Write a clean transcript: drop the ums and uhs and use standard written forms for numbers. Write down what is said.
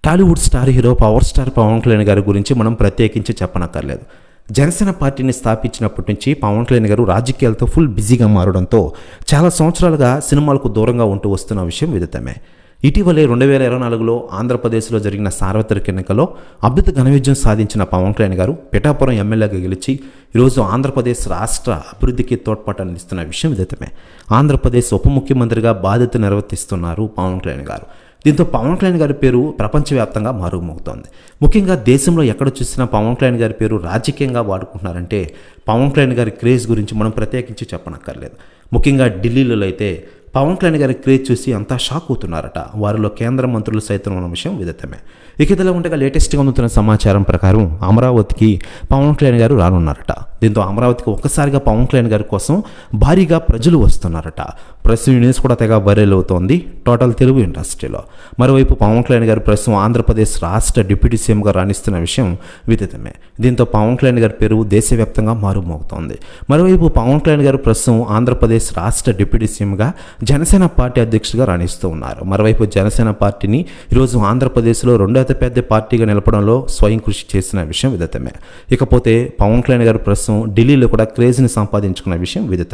Tollywood star hero power star Pawan Kalyan గారి గురించి మనం ప్రత్యేకించి చెప్పనక్కర్లేదు. జనసేన పార్టీని స్థాపించినప్పటి నుంచి పవన్ కళ్యాణ్ గారు రాజకీయాలతో ఫుల్ బిజీగా మారడంతో చాలా సంవత్సరాలుగా సినిమాలకు దూరంగా ఉంటూ వస్తున్న విషయం విదితమే. ఇటీవలే 2024లో ఆంధ్రప్రదేశ్లో జరిగిన సార్వత్రిక ఎన్నికల్లో అద్భుత ఘన విజయం సాధించిన పవన్ కళ్యాణ్ గారు పిఠాపురం ఎమ్మెల్యేగా గెలిచి ఈరోజు ఆంధ్రప్రదేశ్ రాష్ట్ర అభివృద్ధికి తోడ్పాటు ఇస్తున్న విషయం విదితమే. ఆంధ్రప్రదేశ్ ఉప ముఖ్యమంత్రిగా బాధ్యత నిర్వర్తిస్తున్నారు పవన్ కళ్యాణ్ గారు. దీంతో పవన్ కళ్యాణ్ గారి పేరు ప్రపంచవ్యాప్తంగా మారుమోగుతోంది. ముఖ్యంగా దేశంలో ఎక్కడ చూసినా పవన్ కళ్యాణ్ గారి పేరు రాజకీయంగా వాడుకుంటున్నారంటే పవన్ కళ్యాణ్ గారి క్రేజ్ గురించి మనం ప్రత్యేకించి చెప్పనక్కర్లేదు. ముఖ్యంగా ఢిల్లీలో అయితే పవన్ కళ్యాణ్ గారి క్రేజ్ చూసి అంతా షాక్ అవుతున్నారట. వారిలో కేంద్ర మంత్రులు సైతం ఉన్న విషయం విదితమే. ఇక ఇదిలా ఉండగా లేటెస్ట్గా అందుతున్న సమాచారం ప్రకారం అమరావతికి పవన్ కళ్యాణ్ గారు రానున్నారట. దీంతో అమరావతికి ఒక్కసారిగా పవన్ కళ్యాణ్ గారి కోసం భారీగా ప్రజలు వస్తున్నారట. ప్రెస్ న్యూస్ కూడా తెగ వైరల్ అవుతోంది టోటల్ తెలుగు ఇండస్ట్రీలో. మరోవైపు పవన్ కళ్యాణ్ గారు ప్రస్తుతం ఆంధ్రప్రదేశ్ రాష్ట్ర డిప్యూటీ సీఎంగా రాణిస్తున్న విషయం విదితమే. దీంతో పవన్ కళ్యాణ్ గారి పేరు దేశవ్యాప్తంగా మారుమోగుతోంది. మరోవైపు పవన్ కళ్యాణ్ గారు ప్రస్తుతం ఆంధ్రప్రదేశ్ రాష్ట్ర డిప్యూటీ సీఎంగా జనసేన పార్టీ అధ్యక్షుడిగా రాణిస్తూ ఉన్నారు. మరోవైపు జనసేన పార్టీని ఈరోజు ఆంధ్రప్రదేశ్లో రెండో అతిపెద్ద పార్టీగా నిలపడంలో స్వయం కృషి చేసిన విషయం విదితమే. ఇకపోతే పవన్ కళ్యాణ్ గారు ప్రస్తుతం ఢిల్లీలో కూడా క్రేజ్ని సంపాదించుకున్న విషయం విదితమే.